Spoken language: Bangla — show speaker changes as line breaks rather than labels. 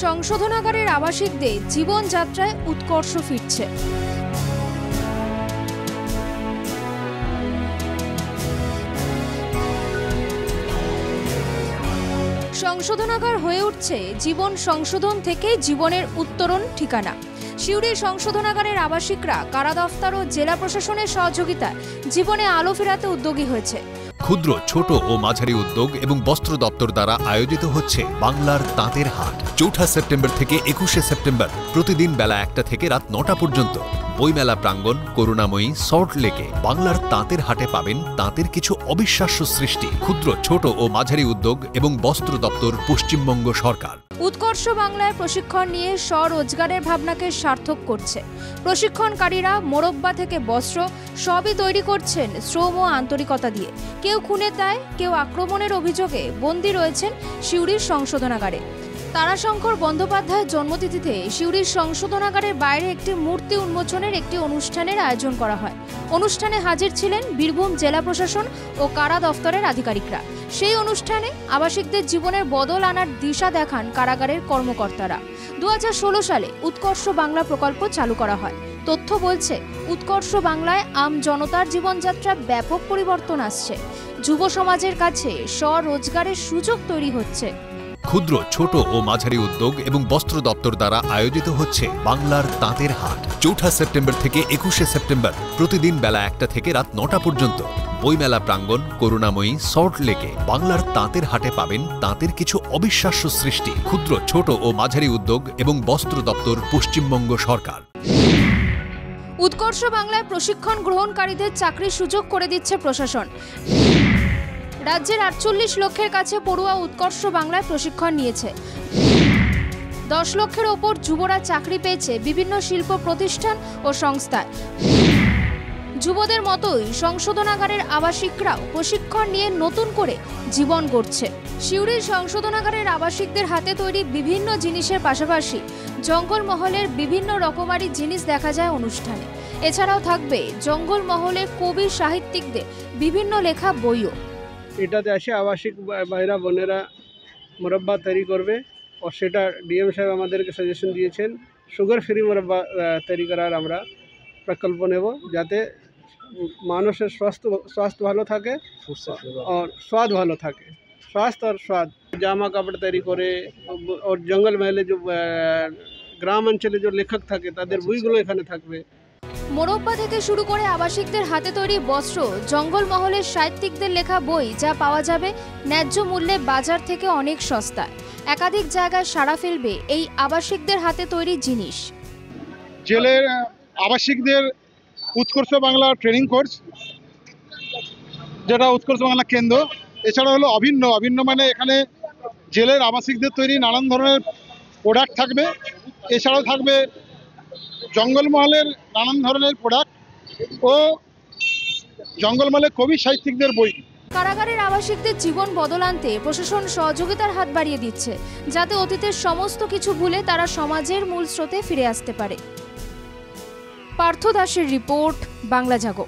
সংশোধনাগারের আবাসিকদের জীবনযাত্রায় উৎকর্ষ ফিরছে। সংশোধনাগার হয়ে উঠছে জীবন সংশোধন থেকে জীবনের উত্তরণ ঠিকানা। সিউড়ি সংশোধনাগারের আবাসিকরা কারা দফতর ও জেলা প্রশাসনের সহযোগিতায় জীবনে আলো ফেরাতে উদ্যোগী হয়েছে।
ক্ষুদ্র, ছোট ও মাঝারি উদ্যোগ এবং বস্ত্র দপ্তর দ্বারা আয়োজিত হচ্ছে বাংলার তাঁতের হাট। ৪ সেপ্টেম্বর থেকে ২১ সেপ্টেম্বর প্রতিদিন বেলা ১টা থেকে রাত ৯টা পর্যন্ত বইমেলা প্রাঙ্গণ করুণাময়ী সল্ট লেকে বাংলার তাঁতের হাটে পাবেন তাঁতের কিছু অবিশ্বাস্য সৃষ্টি। ক্ষুদ্র, ছোট ও মাঝারি উদ্যোগ এবং বস্ত্র দপ্তর, পশ্চিমবঙ্গ সরকার।
উৎকর্ষ বাংলায় প্রশিক্ষণ নিয়ে স্বরোজগারের ভাবনাকে সার্থক করছে। প্রশিক্ষণকারীরা মোরব্বা থেকে বস্ত্র সবই তৈরি করছেন শ্রম ও আন্তরিকতা দিয়ে। কেউ খুনের দায়, কেউ আক্রমণের অভিযোগে বন্দী রয়েছেন সিউড়ির সংশোধনাগারে। তারাশঙ্কর বন্দ্যোপাধ্যায়ের জন্মতিথিতে সিউড়ির সংশোধনাগারের বাইরে একটি মূর্তি উন্মোচনের একটি অনুষ্ঠানের আয়োজন করা হয়। অনুষ্ঠানে হাজির ছিলেন বীরভূম জেলা প্রশাসন ও কারা দফতরের আধিকারিকরা। সেই অনুষ্ঠানে আবাসিকদের জীবনের বদল আনার দিশা দেখান কারাগারের কর্মকর্তারা। ২০১৬ সালে উৎকর্ষ বাংলা প্রকল্প চালু করা হয়। তথ্য বলছে, উৎকর্ষ বাংলায় আম জনতার জীবনযাত্রা ব্যাপক পরিবর্তন আসছে। যুব সমাজের কাছে স্বরোজগারের সুযোগ তৈরি হচ্ছে।
ক্ষুদ্র, ছোট ও মাঝারি উদ্যোগ এবং বস্ত্র দপ্তর দ্বারা আয়োজিত হচ্ছে বাংলার তাঁতের হাট। ৪ সেপ্টেম্বর থেকে ২১ সেপ্টেম্বর প্রতিদিন বেলা ১টা থেকে রাত ৯টা পর্যন্ত বইমেলা প্রাঙ্গণ করুণাময়ী সল্ট লেকে বাংলার তাঁতের হাটে পাবেন তাঁতের কিছু অবিশ্বাস্য সৃষ্টি। ক্ষুদ্র, ছোট ও মাঝারি উদ্যোগ এবং বস্ত্র দপ্তর, পশ্চিমবঙ্গ সরকার।
উৎকর্ষ বাংলায় প্রশিক্ষণ গ্রহণকারীদের চাকরির সুযোগ করে দিচ্ছে প্রশাসন। রাজ্যের ৪৮ লক্ষের কাছে পড়ুয়া উৎকর্ষ বাংলায় প্রশিক্ষণ নিয়েছে। ১০ লক্ষের ওপর যুবরা চাকরি পেয়েছে বিভিন্ন শিল্প প্রতিষ্ঠান ও সংস্থায়। যুবদের মতোই সংশোধনাগারের আবাসিকরাও প্রশিক্ষণ নিয়ে নতুন করে জীবন গড়ছে। সিউড়ির সংশোধনাগারের আবাসিকদের হাতে তৈরি বিভিন্ন জিনিসের পাশাপাশি জঙ্গলমহলের বিভিন্ন রকমারি জিনিস দেখা যায় অনুষ্ঠানে। এছাড়াও থাকবে জঙ্গলমহলের কবি সাহিত্যিকদের বিভিন্ন লেখা বইও।
এটাতে আসে আবাসিক ভাইরা বোনেরা মোরব্বা তৈরি করবে, ও সেটা ডিএম সাহেব আমাদেরকে সাজেশন দিয়েছেন সুগার ফ্রি মোরব্বা তৈরি করার আমরা প্রকল্প নেব, যাতে মানুষের স্বাস্থ্য ভালো থাকে আর স্বাদ ভালো থাকে। স্বাস্থ্য আর স্বাদ জামা কাপড় তৈরি করে, और জঙ্গল মহলে যে গ্রাম অঞ্চলে যে লেখক থাকে তাদের বইগুলো এখানে থাকবে।
মোরব্বা থেকে শুরু করে আবাসিকদের হাতে তৈরি বস্ত্র, জঙ্গলমহলের সাহিত্যিকদের লেখা বই যা পাওয়া যাবে ন্যায্য মূল্যে বাজার থেকে অনেক সস্তায়। একাধিক জায়গায় সাড়া ফেলবে এই আবাসিকদের হাতে তৈরি জিনিস।
জেলের আবাসিকদের উৎকর্ষ বাংলা ট্রেনিং কোর্স, যেটা উৎকর্ষ বাংলা কেন্দ্র। এছাড়া হলো অভিন্ন মানে এখানে জেলের আবাসিকদের তৈরি নানান ধরনের প্রোডাক্ট থাকবে। এছাড়াও থাকবে জঙ্গলমহলের নানান ধরনের প্রোডাক্ট ও জঙ্গলমহলের কবি সাহিত্যিকদের বই।
কারাগারের আবাসিকদের জীবন বদল আনতে প্রশাসন সহযোগিতার হাত বাড়িয়ে দিচ্ছে, যাতে অতীতের সমস্ত কিছু ভুলে তারা সমাজের মূল স্রোতে ফিরে আসতে পারে। পার্থ দাসের রিপোর্ট, বাংলা জাগো।